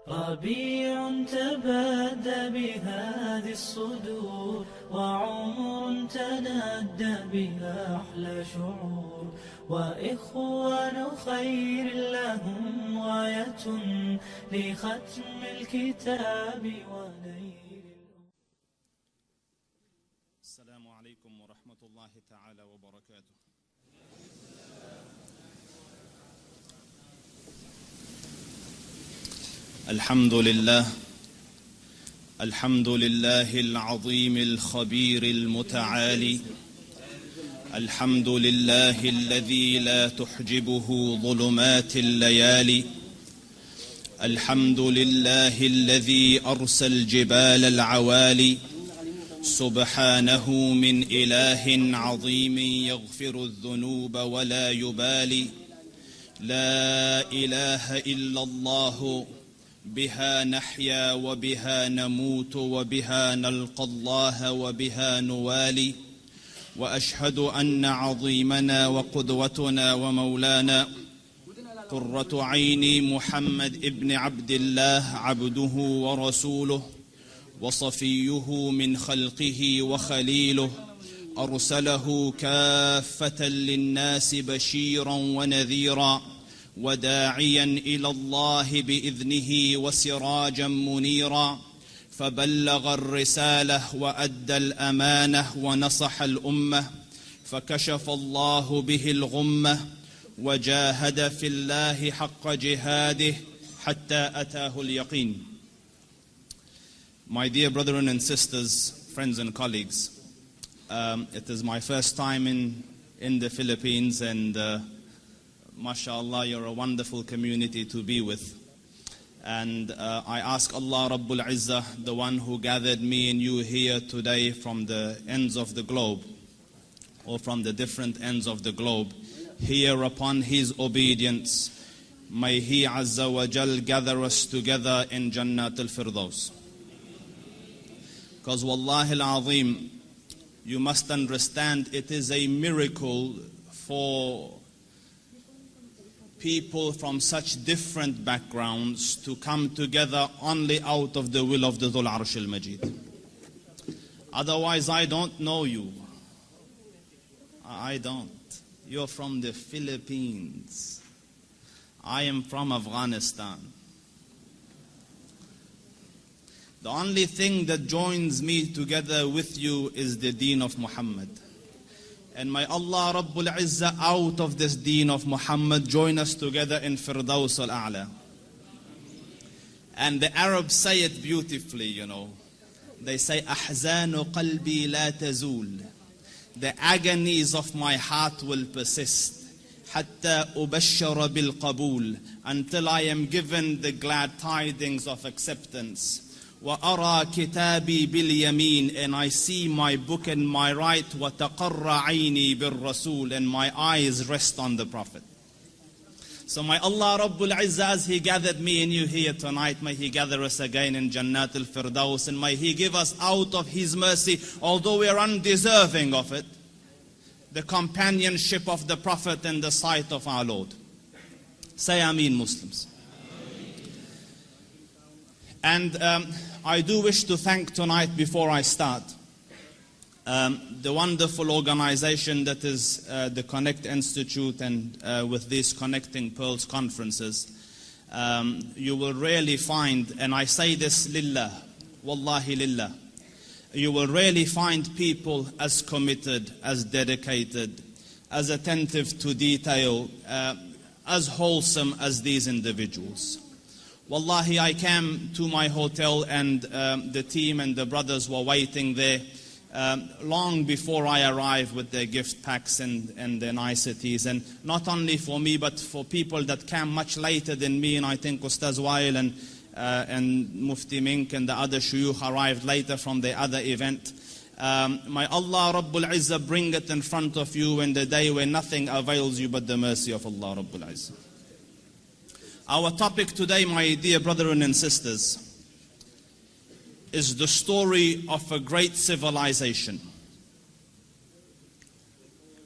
ربيع تبادى بهذه الصدور، وعمر تنادى بها أحلى شعور، وإخوان خير لهم غاية لختم الكتاب ونيل. السلام عليكم ورحمة الله تعالى وبركاته. الحمد لله العظيم الخبير المتعالي. الحمد لله الذي لا تحجبه ظلمات الليالي. الحمد لله الذي أرسى الجبال العوالي. سبحانه من إله عظيم يغفر الذنوب ولا يبالي. لا إله إلا الله، بها نحيا وبها نموت وبها نلقى الله وبها نوالي. وأشهد أن عظيمنا وقدوتنا ومولانا قرة عيني محمد ابن عبد الله عبده ورسوله وصفيه من خلقه وخليله، أرسله كافة للناس بشيرا ونذيرا وداعيا إلى الله بإذنه وسراجا منيرا، فبلغ الرسالة وأدى الأمانة ونصح الأمة، فكشف الله به الغمة وجاهد في الله حق جهاده حتى أتاه اليقين. My dear brethren and sisters, friends and colleagues, it is my first time in the Philippines, and mashallah, you're a wonderful community to be with. And I ask Allah Rabbul Izzah, the one who gathered me and you here today from the ends of the globe, or from the different ends of the globe, here upon His obedience, may He Azza wa Jal gather us together in Jannat al-Firdaus. Because Wallahi al-Azim, you must understand, it is a miracle for people from such different backgrounds to come together only out of the will of the Dhul Arsh al-Majid. Otherwise, I don't know you. I don't. You're from the Philippines. I am from Afghanistan. The only thing that joins me together with you is the deen of Muhammad. And may Allah Rabbul Izzah out of this deen of Muhammad join us together in Firdaus al-A'la. And the Arabs say it beautifully, you know. They say, أحزان قلبي لا تزول. The agonies of my heart will persist. حتى أبشر بالقبول. Until I am given the glad tidings of acceptance. وأرى كتابي باليمين, and I see my book in my right. وتقر عيني بالرسول, and my eyes rest on the Prophet. So may Allah Rabbul Izzah, as He gathered me and you here tonight, may He gather us again in Jannat al-Firdaus, and may He give us out of His mercy, although we are undeserving of it, the companionship of the Prophet in the sight of our Lord. Say Ameen, Muslims. And I do wish to thank tonight, before I start, the wonderful organization that is the Connect Institute, and with these Connecting Pearls conferences. You will really find, and I say this lillah, wallahi lillah, you will really find people as committed, as dedicated, as attentive to detail, as wholesome as these individuals. Wallahi, I came to my hotel and the team and the brothers were waiting there long before I arrived with their gift packs and their niceties. And not only for me, but for people that came much later than me. And I think Ustaz Wail and Mufti Mink and the other shuyukh arrived later from the other event. May Allah Rabbul Izzah bring it in front of you in the day where nothing avails you but the mercy of Allah Rabbul Izzah. Our topic today, my dear brethren and sisters, is the story of a great civilization.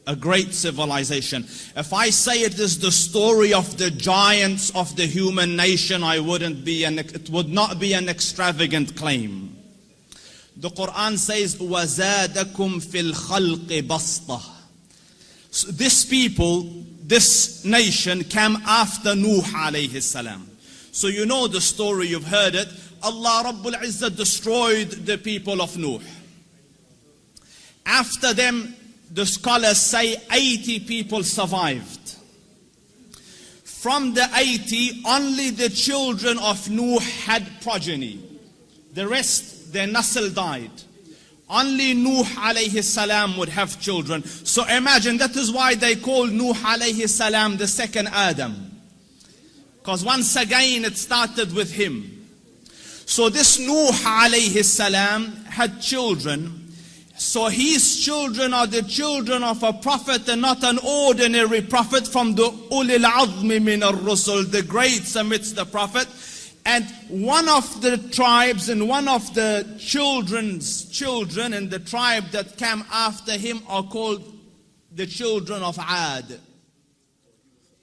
a great civilization. If I say it is the story of the giants of the human nation, it would not be an extravagant claim. The Quran says, وَزَادَكُمْ فِي الْخَلْقِ بَسْطَةً. So this people, this nation came after Nuh alayhi salam. So you know the story, you've heard it. Allah Rabbul Izzah destroyed the people of Nuh. After them, the scholars say 80 people survived. From the 80, only the children of Nuh had progeny. The rest, their nasl died. Only Nuh alayhi salam would have children. So imagine, that is why they call Nuh alayhi salam the second Adam. Because once again it started with him. So this Nuh alayhi salam had children. So his children are the children of a prophet and not an ordinary prophet from the ulil azmi min ar-rusul, the greats amidst the prophet. And one of the tribes and one of the children's children in the tribe that came after him are called the children of Ad,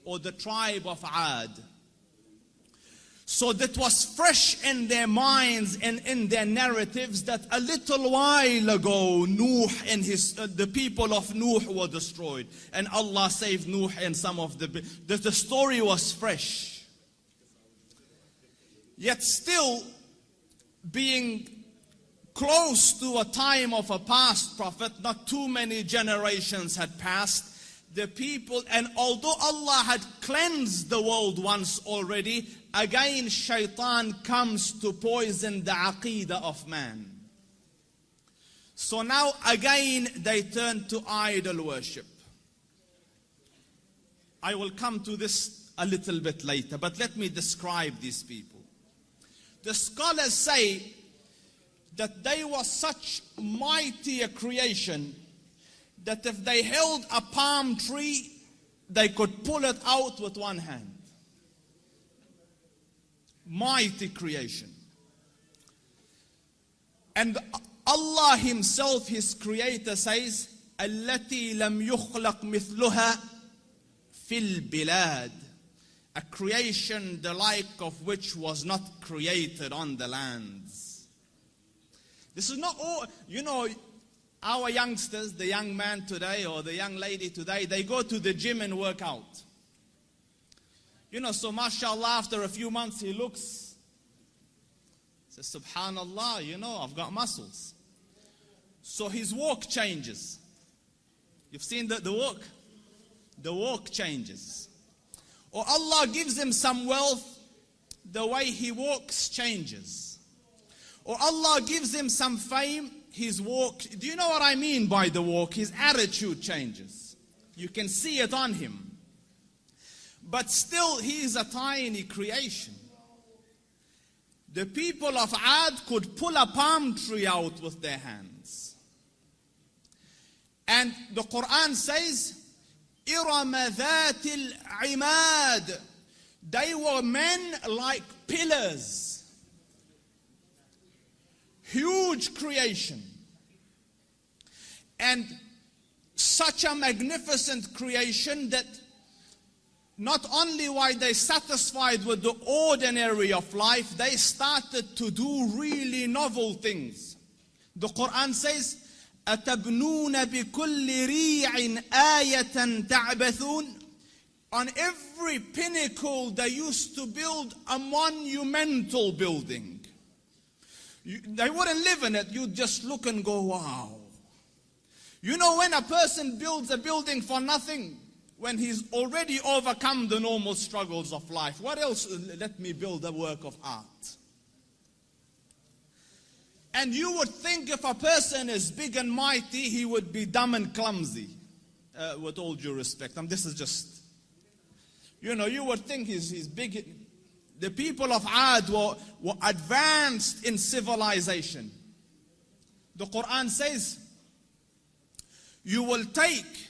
or the tribe of Ad. So that was fresh in their minds and in their narratives that a little while ago Nuh and the people of Nuh were destroyed, and Allah saved Nuh and some of the story was fresh. Yet still, being close to a time of a past prophet, not too many generations had passed, the people, and although Allah had cleansed the world once already, again shaitan comes to poison the aqidah of man. So now again they turn to idol worship. I will come to this a little bit later, but let me describe these people. The scholars say that they were such mighty a creation that if they held a palm tree, they could pull it out with one hand. Mighty creation. And Allah Himself, His Creator, says, التي لم يخلق مثلها في البلاد. A creation the like of which was not created on the lands. This is not all, you know, our youngsters, the young man today or the young lady today, they go to the gym and work out. You know, so mashallah, after a few months he looks, says, subhanallah, you know, I've got muscles. So his walk changes. You've seen the walk? The walk changes. Or Allah gives him some wealth, the way he walks changes. Or Allah gives him some fame, his walk, do you know what I mean by the walk? His attitude changes. You can see it on him. But still, he is a tiny creation. The people of Ad could pull a palm tree out with their hands. And the Quran says, إِرَمَ ذَاتِ الْعِمَادِ. They were men like pillars. Huge creation. And such a magnificent creation that not only were they satisfied with the ordinary of life, they started to do really novel things. The Quran says, أَتَبْنُونَ بِكُلِّ رِيعٍ آيَةً تَعْبَثُونَ. On every pinnacle they used to build a monumental building. They wouldn't live in it, you'd just look and go, wow. You know, when a person builds a building for nothing, when he's already overcome the normal struggles of life, what else? Let me build a work of art. And you would think if a person is big and mighty, he would be dumb and clumsy, with all due respect. This is just, you know, you would think he's big. The people of Ad were advanced in civilization. The Quran says, you will take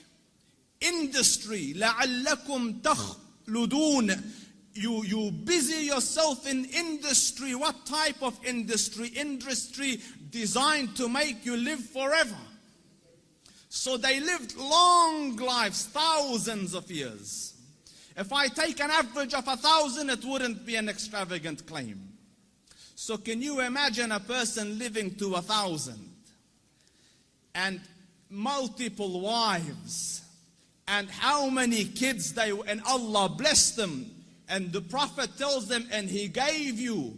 industry, لَعَلَّكُمْ تَخْلُدُونَ. You busy yourself in industry. What type of industry? Industry designed to make you live forever. So they lived long lives, thousands of years. If I take an average of 1,000, it wouldn't be an extravagant claim. So can you imagine a person living to 1,000 and multiple wives and how many kids and Allah blessed them, and the Prophet tells them, and He gave you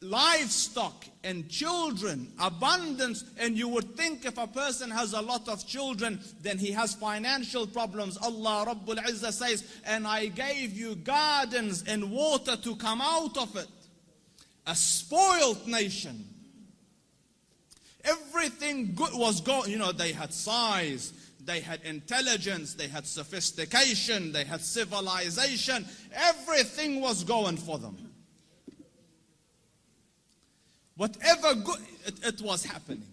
livestock and children, abundance, and you would think if a person has a lot of children, then he has financial problems. Allah Rabbul Izzah says, and I gave you gardens and water to come out of it. A spoiled nation. Everything good was going, you know, they had size, they had intelligence, they had sophistication, they had civilization. Everything was going for them. Whatever good, it was happening.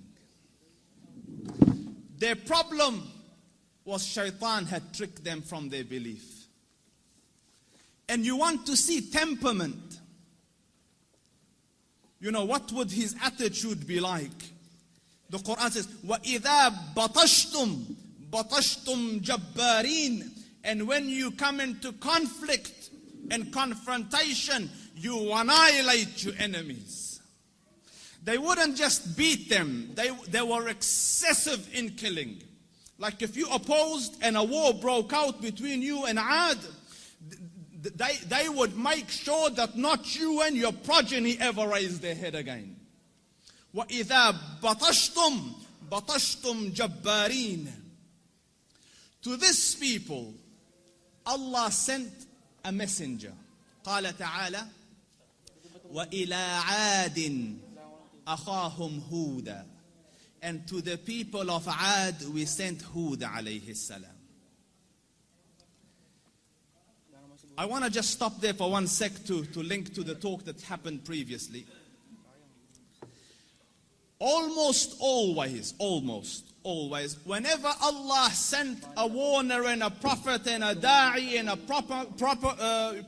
Their problem was Shaitan had tricked them from their belief. And you want to see temperament. You know, what would his attitude be like? The Quran says, وَإِذَا بَطَشْتُمْ بَطَشْتُمْ جَبَّارِينَ. And when you come into conflict and confrontation, you annihilate your enemies. They wouldn't just beat them, they were excessive in killing. Like if you opposed and a war broke out between you and Ad, they would make sure that not you and your progeny ever raise their head again. وَإِذَا بَطَشْتُمْ بَطَشْتُمْ جَبَّارِينَ. To this people, Allah sent a messenger. قال تعالى وَإِلَىٰ عَادٍ أَخَاهُمْ هُودًا. And to the people of Ad, we sent Hud alayhi salam. I want to just stop there for one sec to link to the talk that happened previously. Almost always, whenever Allah sent a warner and a prophet and a da'i and a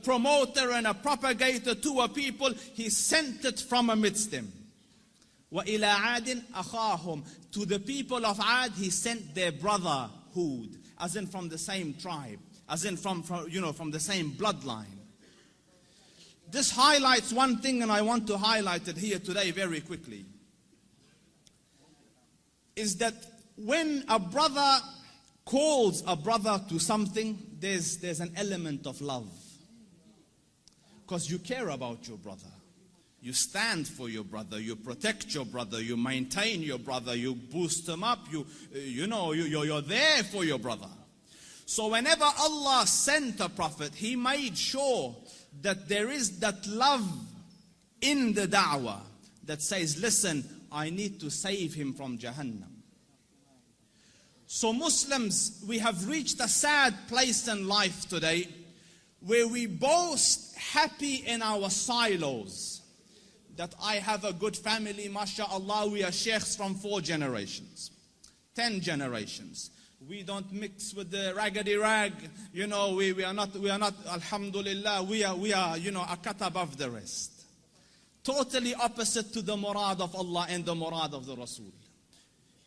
promoter and a propagator to a people, He sent it from amidst them. وَإِلَىٰ عَادٍ أَخَاهُمْ. To the people of Ad, He sent their brother Hud, as in from the same tribe, as in from the same bloodline. This highlights one thing, and I want to highlight it here today very quickly. Is that when a brother calls a brother to something, there's an element of love. Because you care about your brother. You stand for your brother, you protect your brother, you maintain your brother, you boost him up, you're there for your brother. So whenever Allah sent a prophet, He made sure that there is that love in the da'wah that says, listen, I need to save him from Jahannam. So Muslims, we have reached a sad place in life today where we boast happy in our silos. That I have a good family, mashallah, we are sheikhs from 4 generations, 10 generations. We don't mix with the raggedy rag, we are not, alhamdulillah, we are, a cut above the rest. Totally opposite to the murad of Allah and the murad of the Rasul.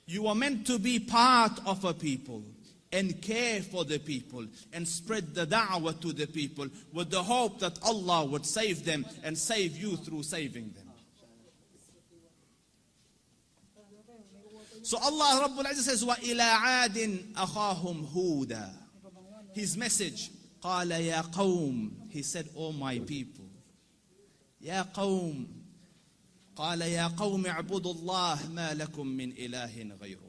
You are meant to be part of a people and care for the people and spread the da'wah to the people with the hope that Allah would save them and save you through saving them. So Allah Rabbul Izzah says, وَإِلَىٰ عَادٍ أَخَاهُمْ هُودًا. His message, قَالَ يَا قَوْمِ. He said, oh my people. يَا قَوْمِ. قَالَ يَا قَوْمِ اعْبُدُوا اللَّهَ مَا لَكُمْ مِنْ إِلَٰهٍ غَيْرُهُ.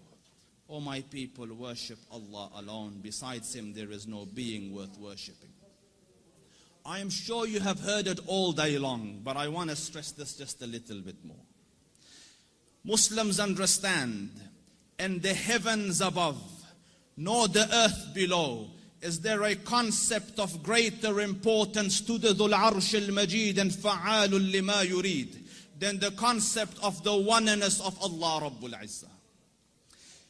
O my people, worship Allah alone. Besides Him, there is no being worth worshipping. I am sure you have heard it all day long, but I want to stress this just a little bit more. Muslims understand, in the heavens above, nor the earth below, is there a concept of greater importance to the Dhul Arsh al-Majid and Fa'alul lima yurid than the concept of the oneness of Allah Rabbul Izzah.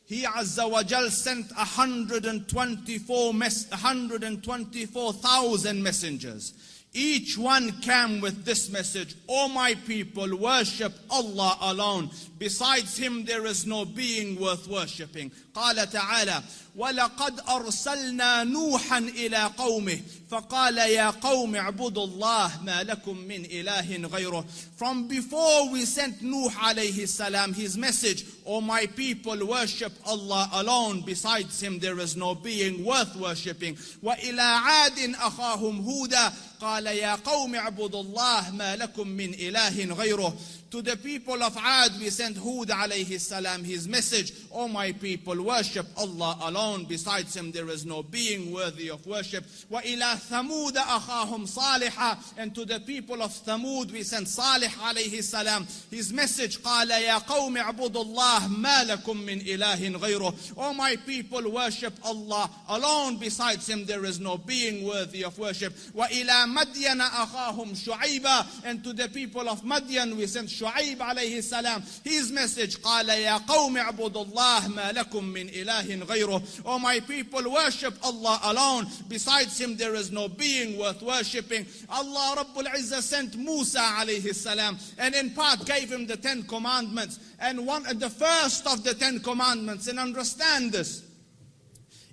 He Azza wa Jal sent 124,000 messengers. Each one came with this message: O my people, worship Allah alone. Besides Him there is no being worth worshipping. قال تعالى: وَلَقَدْ أَرْسَلْنَا نُوحًا إِلَىٰ قَوْمِهِ فَقَالَ يَا قَوْمِ اعْبُدُوا اللَّهَ مَا لَكُم مِّنْ إِلَٰهٍ غَيْرُهُ. From before we sent Nuh alayhi salam his message: O my people, worship Allah alone. Besides Him there is no being worth worshipping. وَإِلَىٰ عَادٍ أَخَاهُمْ هُودًا قَالَ يَا قَوْمِ اعْبُدُوا اللَّهَ مَا لَكُم مِّنْ إِلَٰهٍ غَيْرُهُ. To the people of Ad we sent Hud alayhi salam his message: O my people, worship Allah alone. Besides Him there is no being worthy of worship. وَإِلَىٰ ثَمُودَ أَخَاهُمْ صَالِحًا. And to the people of Thamud we sent Salih alayhi salam his message: قَالَ يَا قَوْمِ اعْبُدُوا اللَّهَ مَا لَكُم مِّنْ إِلَٰهٍ غَيْرُهُ. O my people, worship Allah alone. Besides Him there is no being worthy of worship. وَإِلَىٰ مَدْيَنَ أَخَاهُمْ شُعَيْبًا. And to the people of Madian we sent Shu'aib alayhi salam his message: قَالَ يَا قَوْمِ اعْبُدُوا اللَّهَ مَا لَكُم مِّنْ إِلَٰهٍ غَيْرُهُ. O my people, worship Allah alone. Besides Him there is no being worth worshipping. Allah Rabbul Izzah sent Musa alayhi salam, and in part gave him the 10 commandments. And the first of the 10 commandments, and understand this,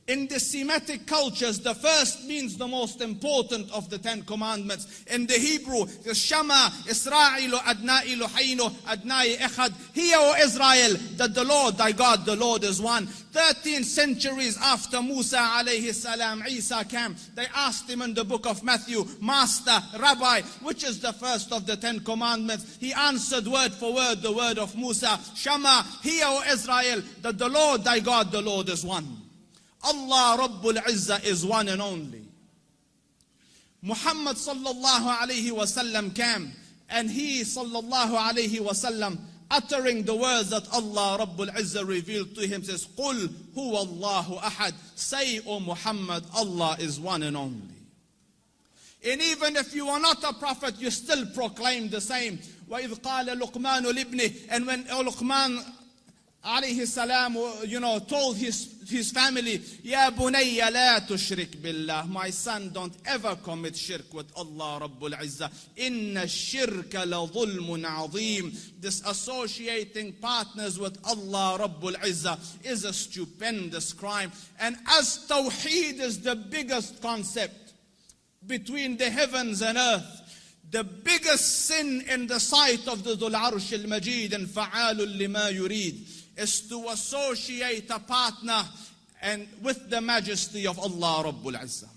in the Semitic cultures, the first means the most important of the 10 commandments. In the Hebrew, the Shema Isra'ilu Adna'i Luhaynu Adna'i Echad. Hear, O Israel, that the Lord thy God, the Lord is one. 13 centuries after Musa alayhi salam, Isa came. They asked him in the book of Matthew: Master, Rabbi, which is the first of the 10 commandments? He answered word for word the word of Musa: Shema, hear, O Israel, that the Lord thy God, the Lord is one. Allah Rabbul Izzah is one and only. Muhammad sallallahu alayhi wasallam came, and he sallallahu alayhi wasallam, uttering the words that Allah Rabbul Izzah revealed to him, says: قُلْ هُوَ اللَّهُ أَحَدٌ. Say, O Muhammad, Allah is one and only. And even if you are not a prophet, you still proclaim the same. وَإِذْ قَالَ لُقْمَانُ لِابْنِهِ. And when Luqman alayhi salam, told his family: Ya bunayya la tushrik billah. My son, don't ever commit shirk with Allah Rabbul Izzah. Inna shirka la dhulmun azim. This associating partners with Allah Rabbul Izzah is a stupendous crime. And as Tawheed is the biggest concept between the heavens and earth, the biggest sin in the sight of the Dhul Arsh al-Majid and Fa'alul lima yurid is to associate a partner and with the majesty of Allah Rabbul Izzah.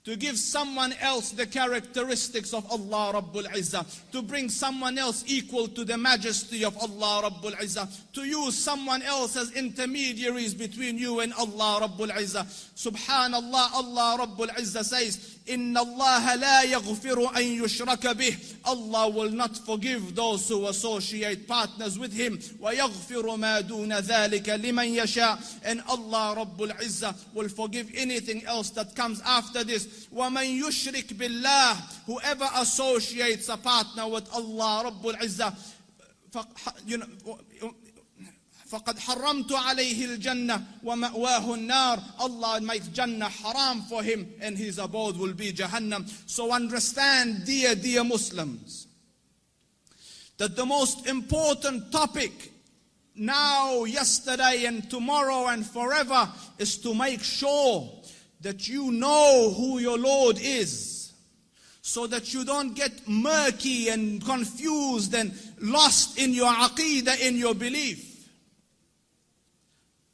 To give someone else the characteristics of Allah Rabbul Izzah. To bring someone else equal to the majesty of Allah Rabbul Izzah. To use someone else as intermediaries between you and Allah Rabbul Izzah. Subhanallah, Allah Rabbul Izzah says: إِنَّ اللَّهَ لَا يَغْفِرُ أَن يُشْرَكَ بِهِ. Allah will not forgive those who associate partners with Him. وَيَغْفِرُ مَا دُونَ ذَلِكَ لِمَنْ يَشَاءُ. And Allah Rabbul Izzah will forgive anything else that comes after this. وَمَنْ يُشْرِكْ بِاللَّهِ. Whoever associates a partner with Allah Rabbul Izzah, فَقَدْ حَرَّمْتُ عَلَيْهِ الْجَنَّةِ وَمَأْوَاهُ النَّارِ. Allah makes Jannah haram for him, and his abode will be Jahannam. So understand, dear Muslims, that the most important topic now, yesterday, and tomorrow, and forever is to make sure that you know who your Lord is, so that you don't get murky and confused and lost in your aqeedah, in your belief.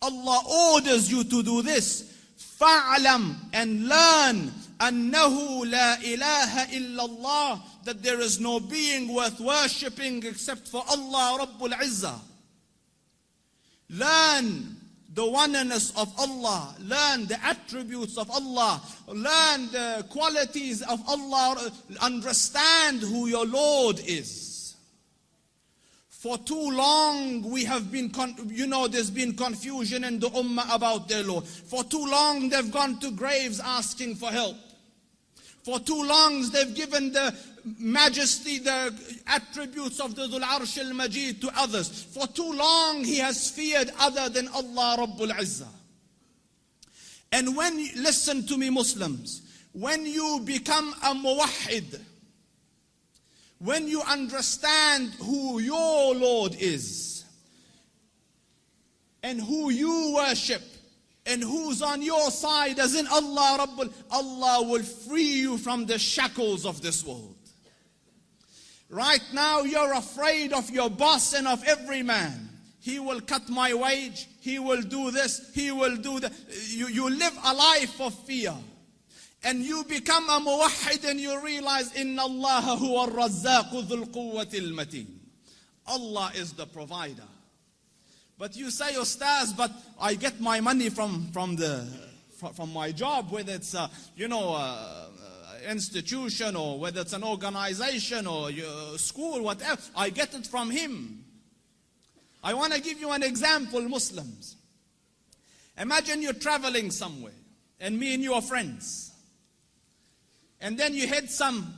Allah orders you to do this. فَاعْلَمْ, and learn, أَنَّهُ لَا إِلَهَ إِلَّا اللَّهِ, that there is no being worth worshipping except for Allah Rabbul Izzah. Learn the oneness of Allah. Learn the attributes of Allah. Learn the qualities of Allah. Understand who your Lord is. For too long we have been, there's been confusion in the ummah about their Lord. For too long they've gone to graves asking for help. For too long they've given the majesty, the attributes of the Dhul Arsh al-Majid to others. For too long he has feared other than Allah Rabbul Izzah. And listen to me Muslims, When you become a muwahhid, when you understand who your Lord is, and who you worship, and who's on your side, as in Allah Allah will free you from the shackles of this world. Right now you're afraid of your boss and of every man. He will cut my wage, he will do this, he will do that. You live a life of fear. And you become a muwahhid and you realize, Inna Allah huwa ar-razzaqu dhul quwwati al-mateen. Allah is the provider. But you say, Ustaz, but I get my money from my job, whether it's institution or whether it's an organization or school, whatever. I get it from him. I want to give you an example, Muslims. Imagine you're traveling somewhere, and me and you are friends. And then you had some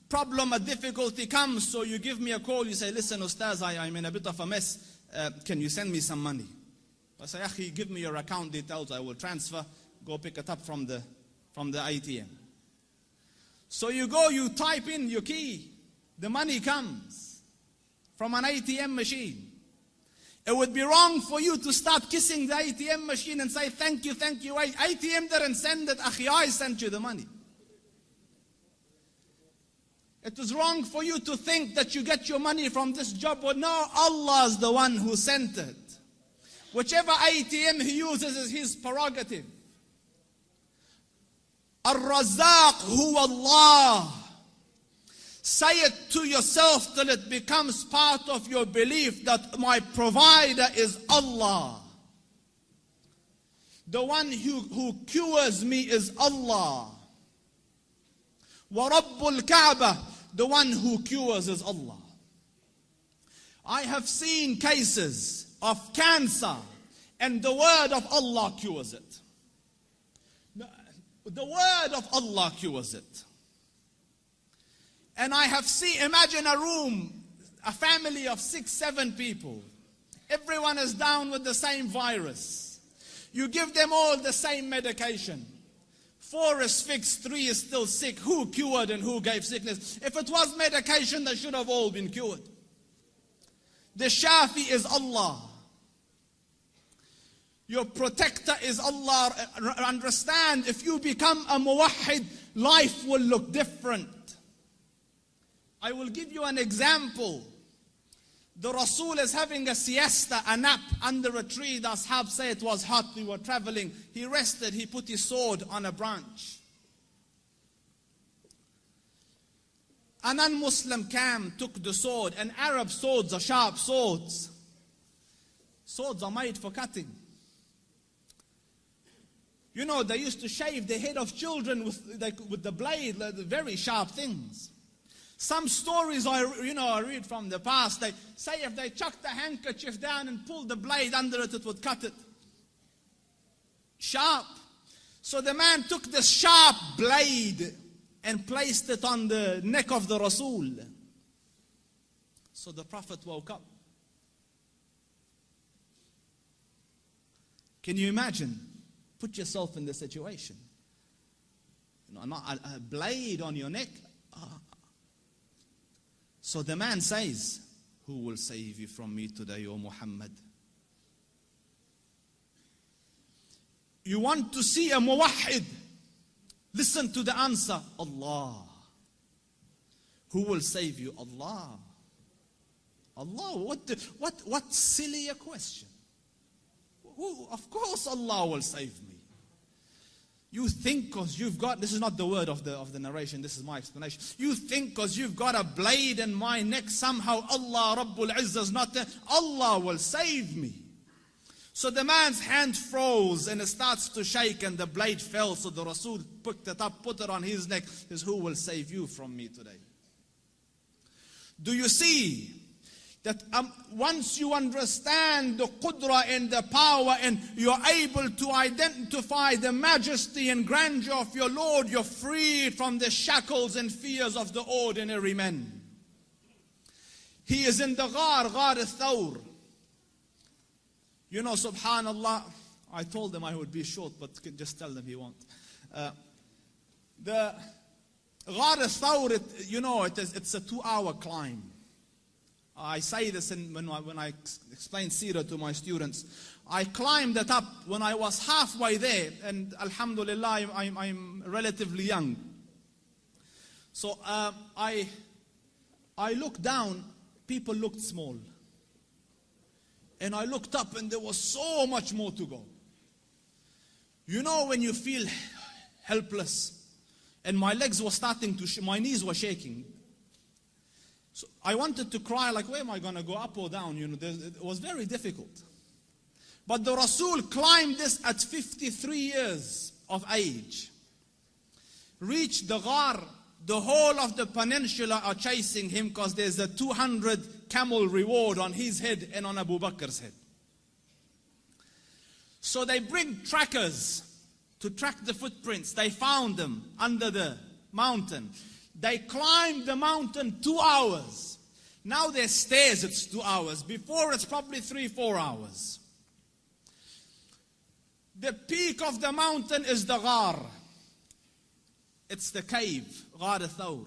problem, a difficulty comes, so you give me a call, you say, listen, Ustaz, I'm in a bit of a mess. Can you send me some money? I say, Akhi, give me your account details, I will transfer, go pick it up from the ATM. So you go, you type in your key, the money comes from an ATM machine. It would be wrong for you to start kissing the ATM machine and say, thank you, ATM didn't send it, Akhi, I sent you the money. It is wrong for you to think that you get your money from this job. Or no, Allah is the one who sent it. Whichever ATM he uses is his prerogative. Ar-Razzaq huwa Allah. Say it to yourself till it becomes part of your belief that my provider is Allah. The one who cures me is Allah. وَرَبُّ الْكَعْبَةِ, the one who cures is Allah. I have seen cases of cancer and the word of Allah cures it. The word of Allah cures it. And I have seen, imagine a room, a family of 6, 7 people. Everyone is down with the same virus. You give them all the same medication. 4 is fixed, 3 is still sick. Who cured and who gave sickness? If it was medication, they should have all been cured. The Shafi is Allah. Your protector is Allah. Understand, if you become a muwahhid, life will look different. I will give you an example. The Rasul is having a siesta, a nap under a tree. The Ashab say it was hot, we were traveling. He rested, he put his sword on a branch. A non-Muslim came, took the sword. And Arab swords are sharp swords. Swords are made for cutting. You know, they used to shave the head of children with the blade, like the very sharp things. Some stories I read from the past, they say if they chucked the handkerchief down and pulled the blade under it, it would cut it. Sharp. So the man took the sharp blade and placed it on the neck of the Rasul. So the Prophet woke up. Can you imagine? Put yourself in the situation. Not a blade on your neck. So the man says, who will save you from me today, O Muhammad? You want to see a muwahhid? Listen to the answer. Allah. Who will save you? Allah. Allah. What silly a question. Of course Allah will save me. You think because you've got, this is not the word of the narration, this is my explanation. You think because you've got a blade in my neck, somehow Allah Rabbul Izzah is not there. Allah will save me. So the man's hand froze and it starts to shake and the blade fell. So the Rasul picked it up, put it on his neck. Says, who will save you from me today? Do you see that once you understand the qudra and the power and you're able to identify the majesty and grandeur of your Lord, you're freed from the shackles and fears of the ordinary men. He is in the Ghar al-Thawr. You know, subhanallah, I told them I would be short, but just tell them he won't. The Ghar al-Thawr, you know, it's a 2-hour climb. I say this when I explain Seerah to my students. I climbed it up when I was halfway there, and alhamdulillah, I'm relatively young. So I looked down, people looked small. And I looked up and there was so much more to go. You know when you feel helpless, and my legs were starting to, my knees were shaking. So I wanted to cry, like, where am I going to go, up or down? You know, it was very difficult. But the Rasul climbed this at 53 years of age. Reached the Ghar. The whole of the peninsula are chasing him because there's a 200 camel reward on his head and on Abu Bakr's head. So they bring trackers to track the footprints. They found them under the mountain. They climbed the mountain 2 hours. Now there's stairs, it's 2 hours. Before it's probably 3-4 hours. The peak of the mountain is the Ghar. It's the cave, Ghar al-Thawr.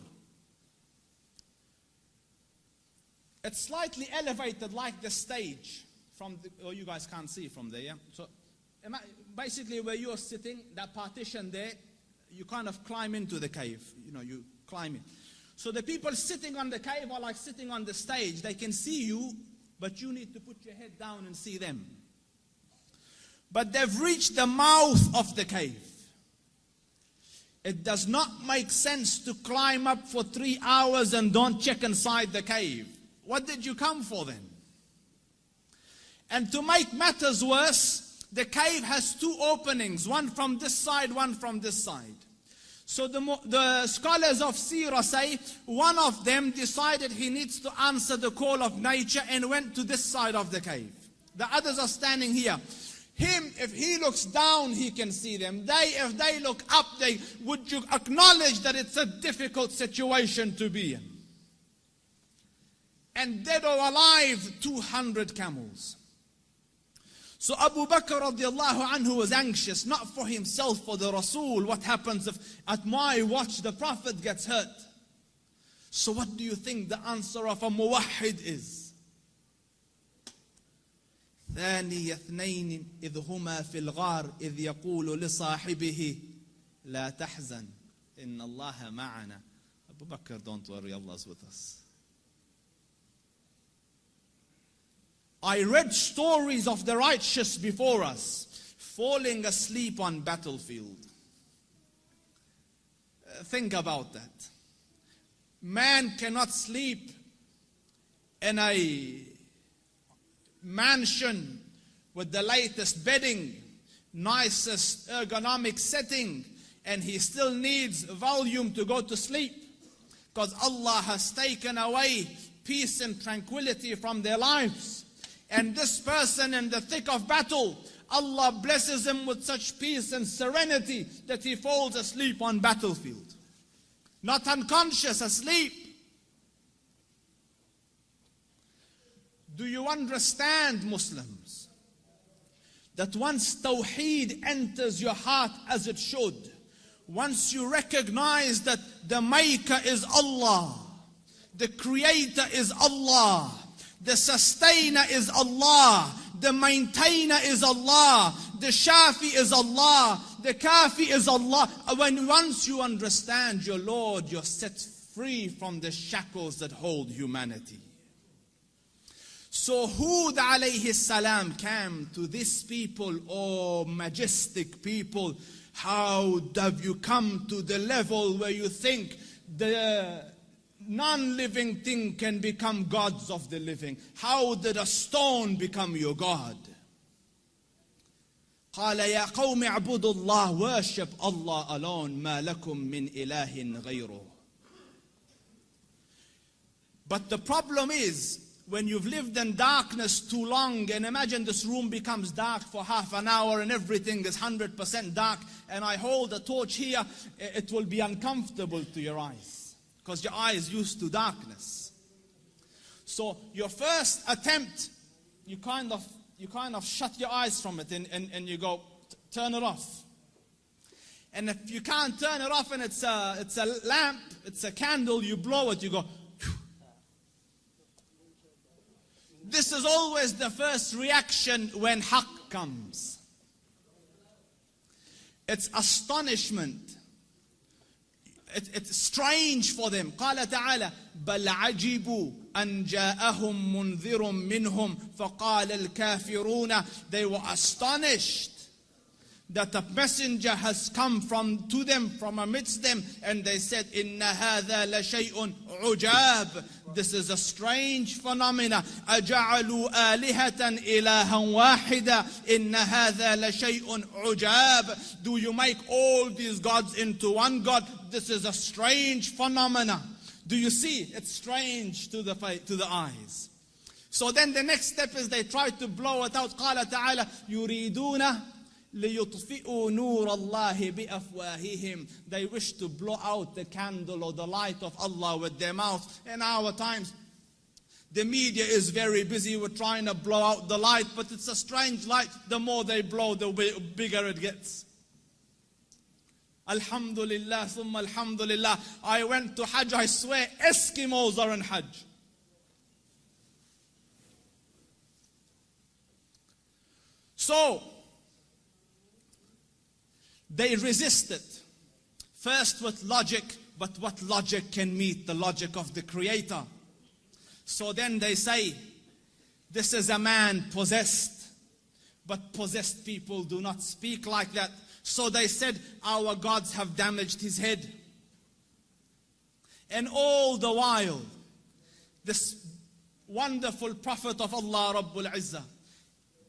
It's slightly elevated like the stage from the, oh, you guys can't see from there, yeah? So basically where you're sitting, that partition there, you kind of climb into the cave. You know, you climb in. So the people sitting on the cave are like sitting on the stage. They can see you, but you need to put your head down and see them. But they've reached the mouth of the cave. It does not make sense to climb up for 3 hours and don't check inside the cave. What did you come for then? And to make matters worse, the cave has 2 openings, one from this side, one from this side. So the scholars of Seerah say, one of them decided he needs to answer the call of nature and went to this side of the cave. The others are standing here. Him, if he looks down, he can see them. If they look up, would you acknowledge that it's a difficult situation to be in? And dead or alive, 200 camels. So Abu Bakr radiallahu anhu was anxious, not for himself, for the Rasul. What happens if at my watch the Prophet gets hurt? So what do you think the answer of a muwahhid is? ثاني اثنين إذ هما في الغار إذ يقول لصاحبه لا تحزن إن الله معنا. Abu Bakr, don't worry, Allah's with us. I read stories of the righteous before us falling asleep on battlefield. Think about that. Man cannot sleep in a mansion with the latest bedding, nicest ergonomic setting, and he still needs volume to go to sleep because Allah has taken away peace and tranquility from their lives. And this person in the thick of battle, Allah blesses him with such peace and serenity that he falls asleep on battlefield. Not unconscious, asleep. Do you understand, Muslims, that once Tawheed enters your heart as it should, once you recognize that the Maker is Allah, the Creator is Allah, the Sustainer is Allah, the Maintainer is Allah, the Shafi is Allah, the Kafi is Allah. Once you understand your Lord, you're set free from the shackles that hold humanity. So Hud alayhi salam came to these people, oh majestic people, how have you come to the level where you think the non-living thing can become gods of the living? How did a stone become your God? قال يا قوم اعبدوا الله, worship Allah alone, ما لكم من إله غيره. But the problem is, when you've lived in darkness too long, and imagine this room becomes dark for half an hour and everything is 100% dark, and I hold a torch here, it will be uncomfortable to your eyes because your eyes used to darkness. So your first attempt, you kind of shut your eyes from it and you go, turn it off. And if you can't turn it off and it's a lamp, it's a candle, you blow it, you go. Phew. This is always the first reaction when haqq comes. It's astonishment. It's strange for them. قال تعالى بل عجبوا أن جاءهم منذر منهم فقال الكافرون. They were astonished that a messenger has come to them from amidst them, and they said, إن هذا لشيء عجاب. This is a strange phenomena. أجعلوا آلهة إلها واحدة إن هذا لشيء عجاب. Do you make all these gods into one God? This is a strange phenomena. Do you see? It's strange to the eyes. So then the next step is they try to blow it out. قال تعالى يريدون ليطفئوا نور الله بأفواههم. They wish to blow out the candle or the light of Allah with their mouth. In our times, the media is very busy with trying to blow out the light, but it's a strange light. The more they blow, the bigger it gets. Alhamdulillah, thumma alhamdulillah. I went to Hajj, I swear, Eskimos are in Hajj. So, they resisted. First with logic, but what logic can meet the logic of the Creator? So then they say, this is a man possessed, but possessed people do not speak like that. So they said, our gods have damaged his head. And all the while, this wonderful prophet of Allah Rabbul Izzah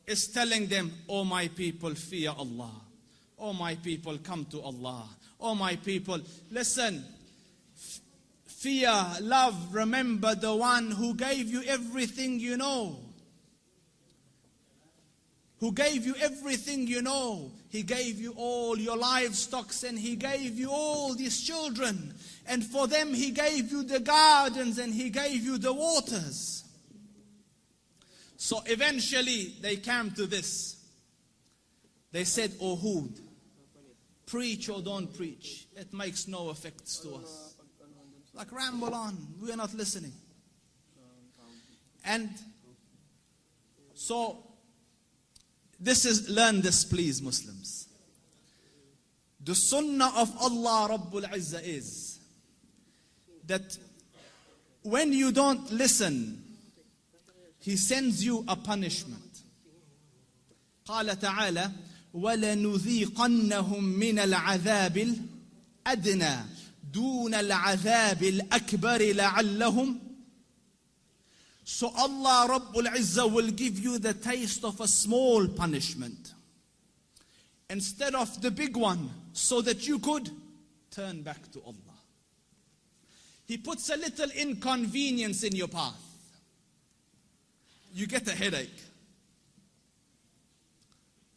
is telling them, oh my people, fear Allah. Oh my people, come to Allah. Oh my people, listen. Fear, love, remember the one who gave you everything you know. Who gave you everything you know. He gave you all your livestock, and He gave you all these children. And for them He gave you the gardens and He gave you the waters. So eventually they came to this. They said, oh Hud, preach or don't preach, it makes no effects to us. Like, ramble on, we are not listening. And so, learn this please, Muslims. The sunnah of Allah Rabbul Izzah is that when you don't listen, He sends you a punishment. قال تعالى وَلَنُذِيقَنَّهُمْ مِنَ الْعَذَابِ الْأَدْنَى دُونَ الْعَذَابِ الْأَكْبَرِ لَعَلَّهُمْ. So Allah Rabbul Izzah will give you the taste of a small punishment instead of the big one, so that you could turn back to Allah. He puts a little inconvenience in your path. You get a headache.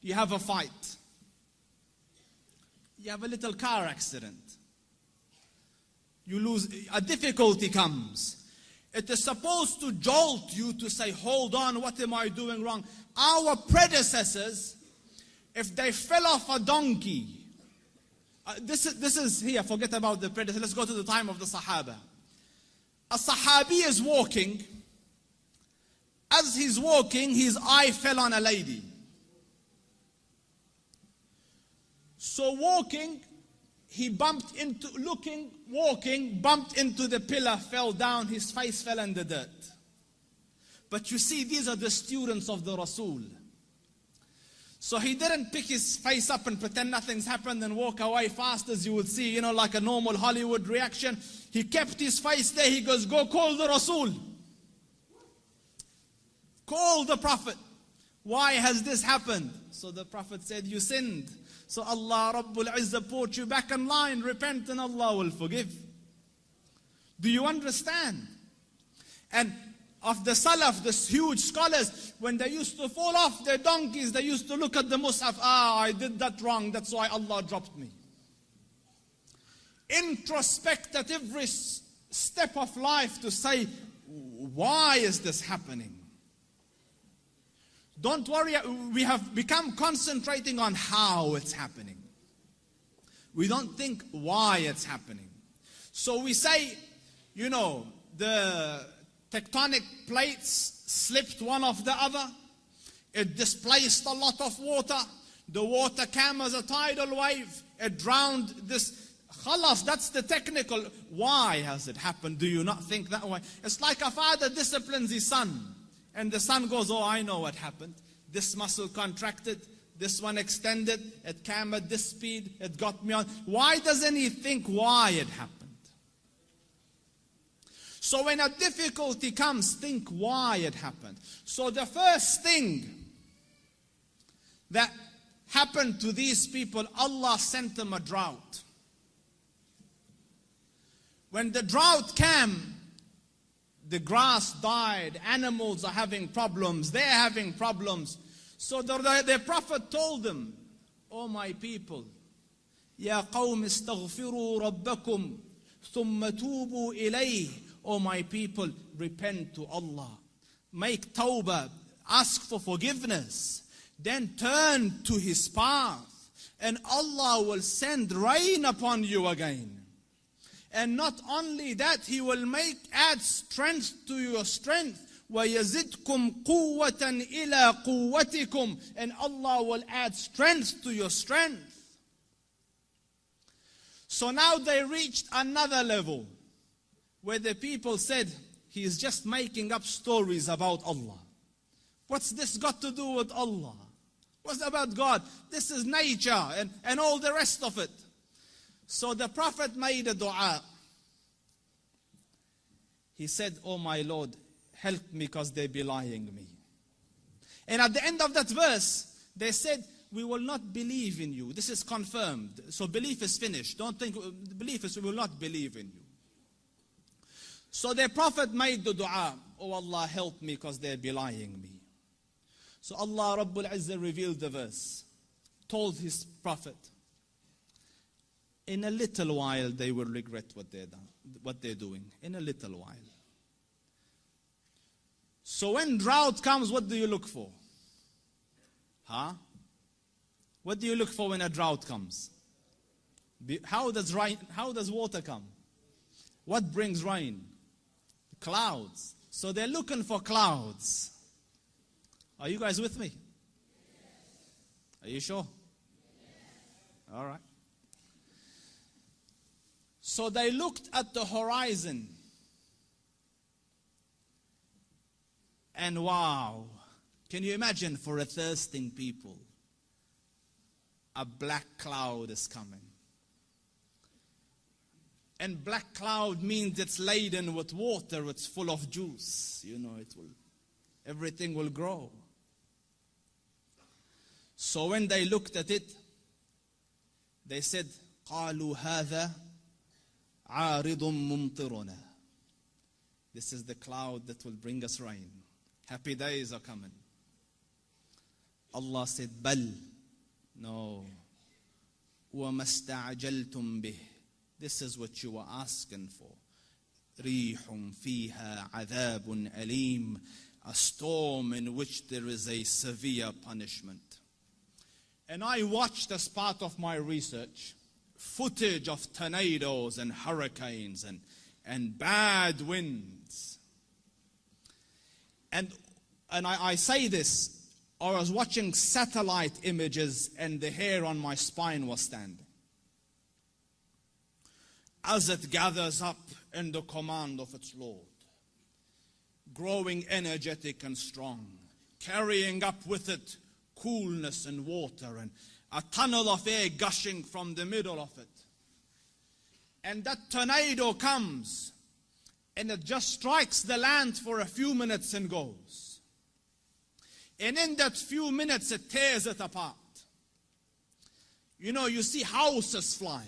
You have a fight. You have a little car accident. You lose, a difficulty comes. It is supposed to jolt you to say, hold on, what am I doing wrong? Our predecessors, if they fell off a donkey, this is here, forget about the predecessors, let's go to the time of the Sahaba. A Sahabi is walking. As he's walking, his eye fell on a lady. So walking, he bumped into the pillar, fell down, his face fell in the dirt. But you see, these are the students of the Rasul. So he didn't pick his face up and pretend nothing's happened and walk away fast as you would see, like a normal Hollywood reaction. He kept his face there. He goes, go call the Rasul. Call the Prophet. Why has this happened? So the Prophet said, you sinned. So Allah Rabbul Izzah put you back in line. Repent and Allah will forgive. Do you understand? And of the Salaf, the huge scholars, when they used to fall off their donkeys, they used to look at the Mus'haf. I did that wrong. That's why Allah dropped me. Introspect at every step of life to say, why is this happening? Don't worry, we have become concentrating on how it's happening. We don't think why it's happening. So we say, the tectonic plates slipped one off the other. It displaced a lot of water. The water came as a tidal wave. It drowned this. Khalas, that's the technical. Why has it happened? Do you not think that way? It's like a father disciplines his son. And the son goes, oh, I know what happened. This muscle contracted. This one extended. It came at this speed. It got me on. Why doesn't he think why it happened? So when a difficulty comes, think why it happened. So the first thing that happened to these people, Allah sent them a drought. When the drought came, the grass died, animals are having problems, they're having problems. So the Prophet told them, oh my people, Ya qawm istaghfiru rabbakum, thumma tubu ilayh. Oh my people, repent to Allah. Make tawbah, ask for forgiveness. Then turn to His path. And Allah will send rain upon you again. And not only that, He will add strength to your strength. وَيَزِدْكُمْ قُوَّةً إِلَىٰ قُوَّتِكُمْ. And Allah will add strength to your strength. So now they reached another level, where the people said, he is just making up stories about Allah. What's this got to do with Allah? What's about God? This is nature and all the rest of it. So the Prophet made a dua. He said, oh my Lord, help me because they're belying me. And at the end of that verse, they said, we will not believe in you. This is confirmed. So belief is finished. Don't think, belief is we will not believe in you. So the Prophet made the dua, oh Allah, help me because they're belying me. So Allah Rabbul Izzah revealed the verse, told His Prophet, in a little while they will regret what they're doing. In a little while. So when drought comes, what do you look for? What do you look for when a drought comes? How does water come? What brings rain? Clouds. So they're looking for clouds. Are you guys with me? Are you sure? All right. So they looked at the horizon. And wow, can you imagine for a thirsting people, a black cloud is coming. And black cloud means it's laden with water, it's full of juice. Everything will grow. So when they looked at it, they said, قَالُوا هَذَا عَارِضٌ مُمْطِرُنَا. This is the cloud that will bring us rain. Happy days are coming. Allah said, بَلْ. No. وَمَا اسْتَعْجَلْتُمْ بِهِ. This is what you were asking for. رِيحٌ فِيهَا عَذَابٌ أَلِيمٌ. A storm in which there is a severe punishment. And I watched, as part of my research, footage of tornadoes and hurricanes and bad winds. And I say this, I was watching satellite images and the hair on my spine was standing. As it gathers up in the command of its Lord, growing energetic and strong, carrying up with it coolness and water and a tunnel of air gushing from the middle of it. And that tornado comes and it just strikes the land for a few minutes and goes. And in that few minutes it tears it apart. You see houses fly.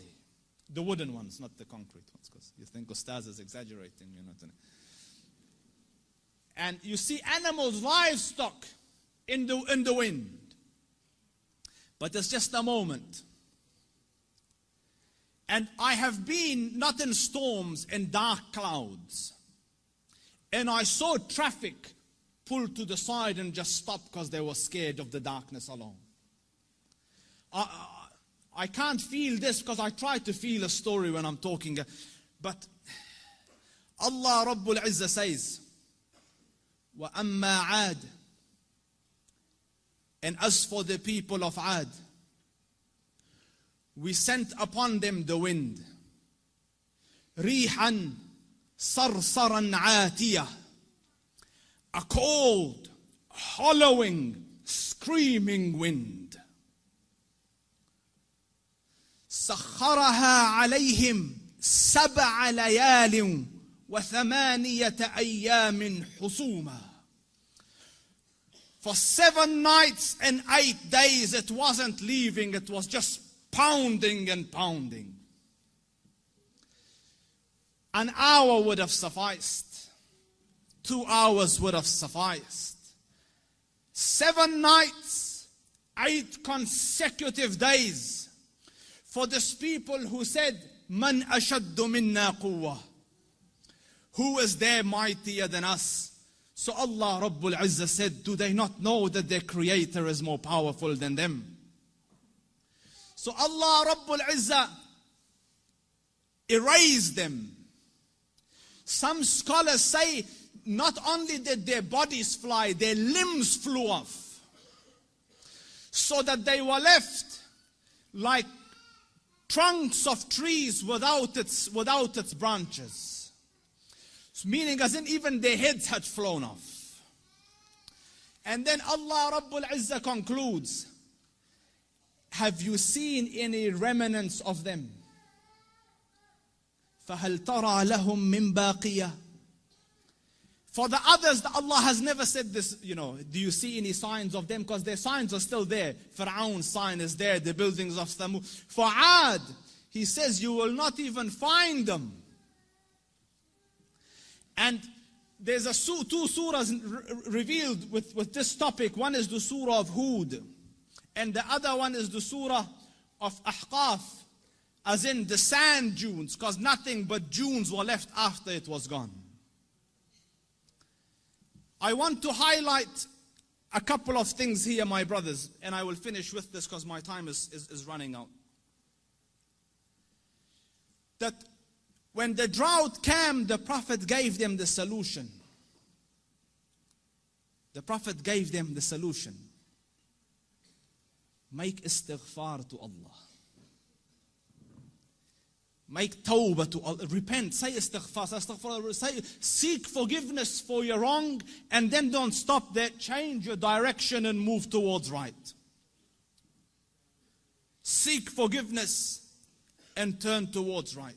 The wooden ones, not the concrete ones, because you think Ustaz is exaggerating. And you see animals, livestock in the wind. But it's just a moment. And I have been not in storms, in dark clouds. And I saw traffic pull to the side and just stop because they were scared of the darkness alone. I can't feel this because I try to feel a story when I'm talking. But Allah Rabbul Izzah says, وَأَمَّا عَادٍ, and as for the people of Ad, we sent upon them the wind, رِيحًا صَرْصَرًا عَاتِيَةً, a cold, hollowing, screaming wind. سخرها عليهم 7 ليال و8 أيام حسوما. For 7 nights and 8 days it wasn't leaving, it was just pounding and pounding. An hour would have sufficed. 2 hours would have sufficed. 7 nights, 8 consecutive days for these people who said, Man ashaddu minna quwwah, who is there mightier than us? So Allah Rabbul Izzah said, do they not know that their Creator is more powerful than them? So Allah Rabbul Izzah erased them. Some scholars say, not only did their bodies fly, their limbs flew off. So that they were left like trunks of trees without its branches. Meaning as in even their heads had flown off. And then Allah Rabbul Izzah concludes, have you seen any remnants of them? فَهَلْ تَرَى لَهُم مِّن بَاقِيَةٍ. For the others, Allah has never said this, do you see any signs of them? Because their signs are still there. Fir'aun's sign is there, the buildings of Thamud. For Ad, He says, you will not even find them. And there's two surahs revealed with this topic. One is the surah of Hud, and the other one is the surah of Ahqaf, as in the sand dunes, because nothing but dunes were left after it was gone. I want to highlight a couple of things here, my brothers, and I will finish with this because my time is running out. That when the drought came, the Prophet gave them the solution. The Prophet gave them the solution. Make istighfar to Allah. Make tawbah to Allah. Repent. Say istighfar. Say, seek forgiveness for your wrong, and then don't stop there. Change your direction and move towards right. Seek forgiveness and turn towards right.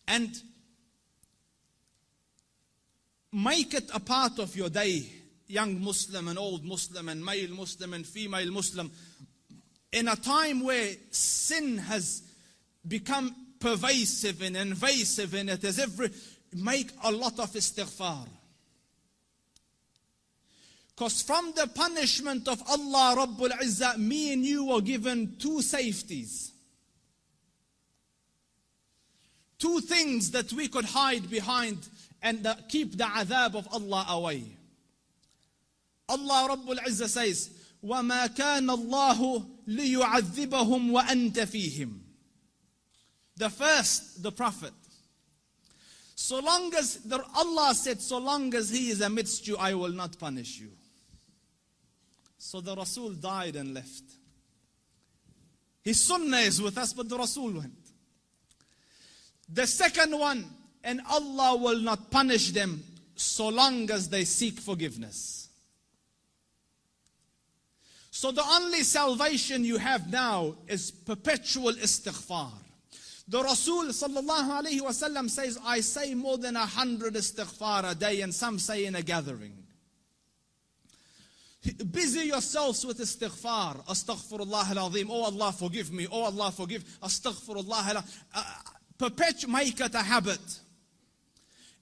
And make it a part of your day, young Muslim and old Muslim and male Muslim and female Muslim, in a time where sin has become pervasive and invasive in it, make a lot of istighfar. Because from the punishment of Allah Rabbul Izzah, me and you were given 2 safeties. 2 things that we could hide behind and keep the adhab of Allah away. Allah Rabbul Izzah says, وَمَا كَانَ اللَّهُ لِيُعَذِّبَهُمْ وَأَنْتَ فِيهِمْ. The first, the Prophet. So long as, Allah said, so long as he is amidst you, I will not punish you. So the Rasul died and left. His sunnah is with us, but the Rasul went. The second one, and Allah will not punish them so long as they seek forgiveness. So the only salvation you have now is perpetual istighfar. The Rasul sallallahu alayhi wa sallam says, I say more than 100 istighfar a day, and some say in a gathering. Busy yourselves with istighfar. Astaghfirullah al-azim. Oh Allah forgive me. Oh Allah forgive. Astaghfirullah. Make it a habit.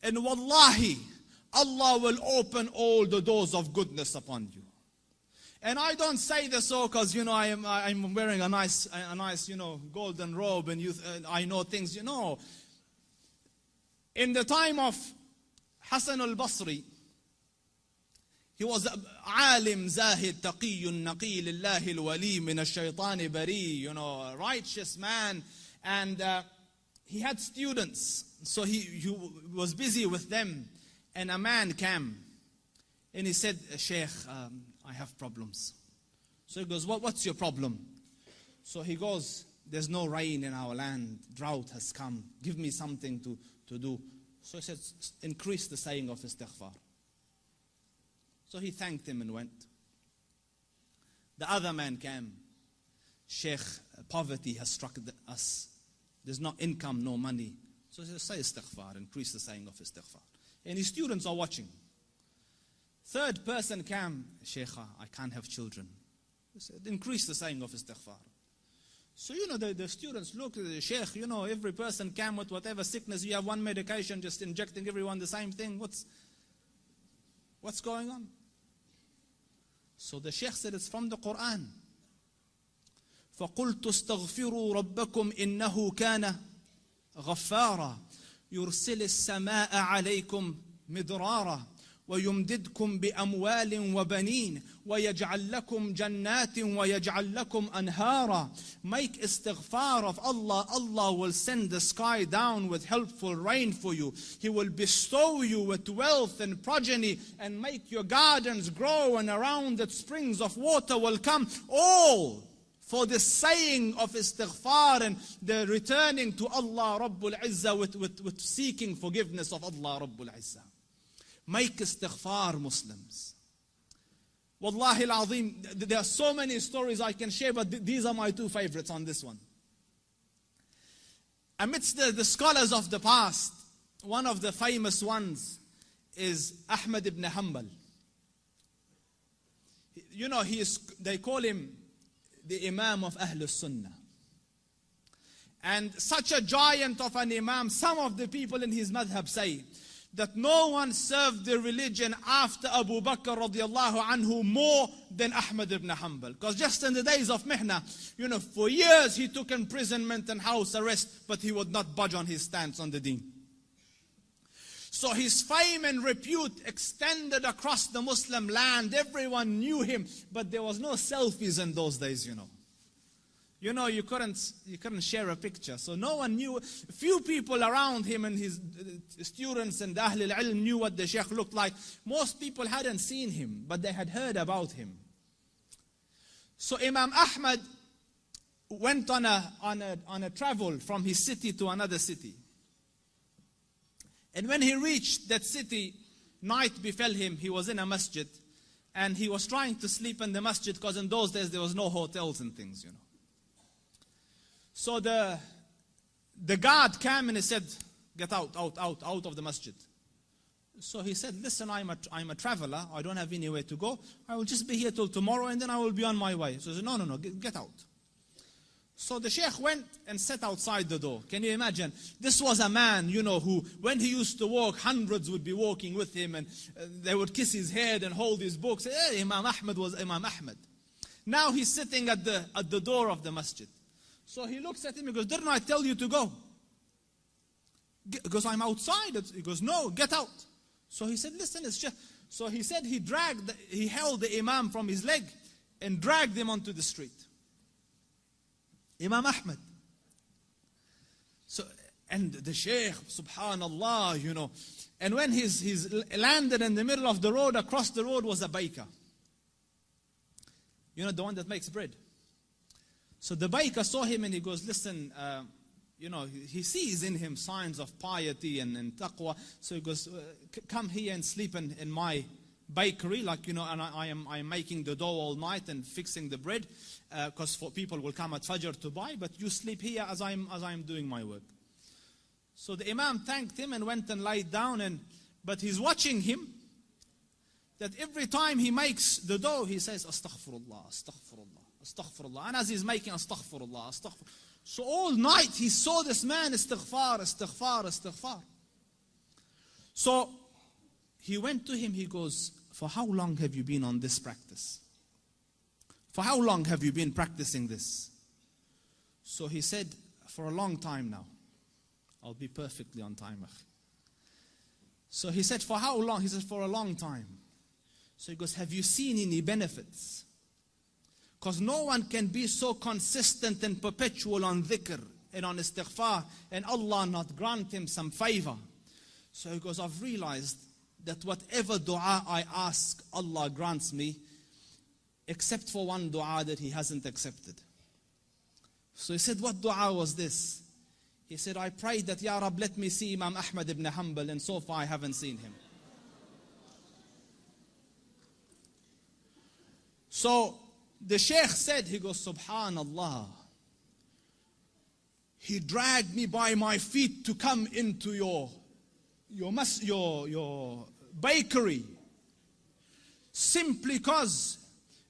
And wallahi, Allah will open all the doors of goodness upon you. And I don't say this so because, I'm wearing a nice, golden robe and I know things, In the time of Hassan al-Basri, He was عالم زاهد تقي نقي لله الولي من الشيطان بريء, a righteous man. And he had students, so he was busy with them. And a man came and he said, Sheikh, I have problems. So he goes, what's your problem? So he goes, there's no rain in our land, drought has come, give me something to do. So he said, increase the saying of istighfar. So he thanked him and went. The other man came, Sheikh, poverty has struck us. There's no income, no money. So he said, say istighfar, increase the saying of istighfar. And his students are watching. Third person came, Sheikh, I can't have children. He said, increase the saying of istighfar. So, the students look at the Sheikh, every person came with whatever sickness. You have one medication, just injecting everyone the same thing. What's going on? So the Sheikh said, it's from the Quran. فَقُلْتُ اسْتَغْفِرُوا رَبَّكُمْ إِنَّهُ كَانَ غَفَّارًا يُرْسِلِ السَّمَاءَ عَلَيْكُمْ مِدْرَارًا وَيُمْدِدْكُمْ بِأَمْوَالٍ وَبَنِينَ وَيَجْعَلْ لَكُمْ جَنَّاتٍ وَيَجْعَلْ لَكُمْ أَنْهَارًا. Make istighfar of Allah. Allah will send the sky down with helpful rain for you. He will bestow you with wealth and progeny and make your gardens grow, and around it springs of water will come. All for the saying of istighfar and the returning to Allah Rabbul Izzah with seeking forgiveness of Allah Rabbul Izzah. Make istighfar, Muslims. Wallahi al-Azim, there are so many stories I can share, but these are my two favorites on this one. Amidst the scholars of the past, one of the famous ones is Ahmad ibn Hanbal. They call him the Imam of Ahlul Sunnah. And such a giant of an Imam, some of the people in his madhab say that no one served the religion after Abu Bakr radiallahu anhu more than Ahmad ibn Hanbal. Because just in the days of Mihna, for years he took imprisonment and house arrest, but he would not budge on his stance on the deen. So his fame and repute extended across the Muslim land. Everyone knew him, but there was no selfies in those days, You couldn't share a picture. So no one knew. Few people around him and his students and Ahlul Ilm knew what the Sheikh looked like. Most people hadn't seen him, but they had heard about him. So Imam Ahmad went on a travel from his city to another city. And when he reached that city, night befell him. He was in a masjid, and he was trying to sleep in the masjid because in those days there was no hotels and things, So the guard came and he said, get out of the masjid. So he said, listen, I'm a traveler. I don't have anywhere to go. I will just be here till tomorrow and then I will be on my way. So he said, no, get out. So the Sheikh went and sat outside the door. Can you imagine? This was a man, who, when he used to walk, hundreds would be walking with him and they would kiss his head and hold his books. Imam Ahmad was Imam Ahmad. Now he's sitting at the door of the masjid. So he looks at him, he goes, didn't I tell you to go? Because I'm outside. He goes, no, get out. So he said, listen, it's just... So he said he held the Imam from his leg and dragged him onto the street. Imam Ahmad. So, and the Sheikh, subhanallah, and when he's landed in the middle of the road, across the road was a baker. The one that makes bread. So the baker saw him and he goes, listen, he sees in him signs of piety and taqwa. So he goes, come here and sleep in my bakery, and I am making the dough all night and fixing the bread, because people will come at Fajr to buy, but you sleep here as I'm doing my work. So the Imam thanked him and went and laid down, but he's watching him, that every time he makes the dough, he says, astaghfirullah, astaghfirullah, astaghfirullah. And as he's making astaghfirullah, astaghfirullah. So all night he saw this man, istighfar, istighfar, istighfar. So he went to him, he goes, for how long have you been on this practice? For how long have you been practicing this? So he said, for a long time now. I'll be perfectly on time. So he said, for how long? He said, for a long time. So he goes, have you seen any benefits? Because no one can be so consistent and perpetual on dhikr and on istighfar and Allah not grant him some favor. So he goes, I've realized that whatever dua I ask, Allah grants me, except for one dua that he hasn't accepted. So he said, what dua was this? He said, I prayed that, Ya Rab, let me see Imam Ahmad ibn Hanbal, and so far I haven't seen him. So the Shaykh said, he goes, Subhanallah, he dragged me by my feet to come into your bakery, simply because,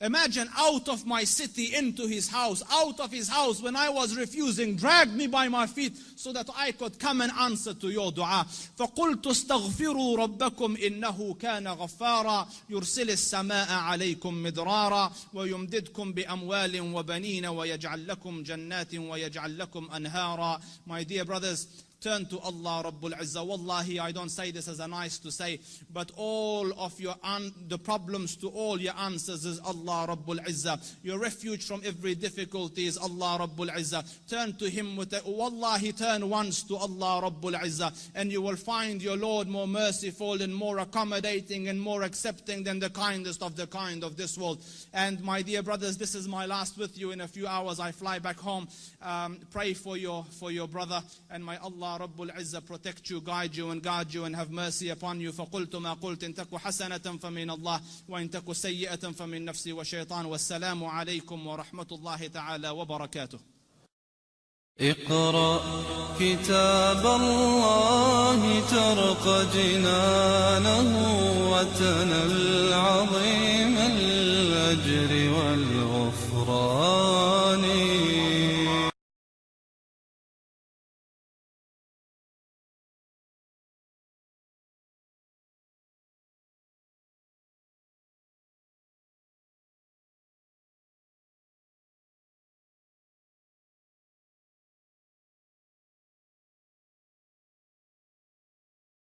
imagine, out of my city into his house, out of his house when I was refusing, dragged me by my feet so that I could come and answer to your dua. فَقُلْتُ اسْتَغْفِرُوا رَبَّكُمْ إِنَّهُ كَانَ غَفَّارًا يُرْسِلِ السَّمَاءَ عَلَيْكُمْ مِدْرَارًا وَيُمْدِدْكُمْ بِأَمْوَالٍ وَبَنِينَ وَيَجْعَلْ لَكُمْ جَنَّاتٍ وَيَجْعَلْ لَكُمْ أَنْهَارًا. My dear brothers, turn to Allah Rabbul Izzah. Wallahi, I don't say this as a nice to say, but all of the problems to all your answers is Allah Rabbul Izzah. Your refuge from every difficulty is Allah Rabbul Izzah. Turn to Him Wallahi, turn once to Allah Rabbul Izzah, and you will find your Lord more merciful and more accommodating and more accepting than the kindest of the kind of this world. And my dear brothers, this is my last with you. In a few hours I fly back home. Pray for your brother, and may Allah Rabbul Izzah protect you, guide you and guard you and have mercy upon you. فَقُلْتُ مَا قُلْتُ إِن تَكُ حَسَنَةً فَمِنَ اللَّهِ وَإِن تَكُ سَيِّئَةً فَمِن نَفْسِي وَالشَّيْطَانِ وَالسَّلَامُ عَلَيْكُمْ وَرَحْمَةُ اللَّهِ تَعَالَى وَبَرَكَاتُهُ. اقرأ كتاب الله ترق جنانه وتنل عظيم الأجر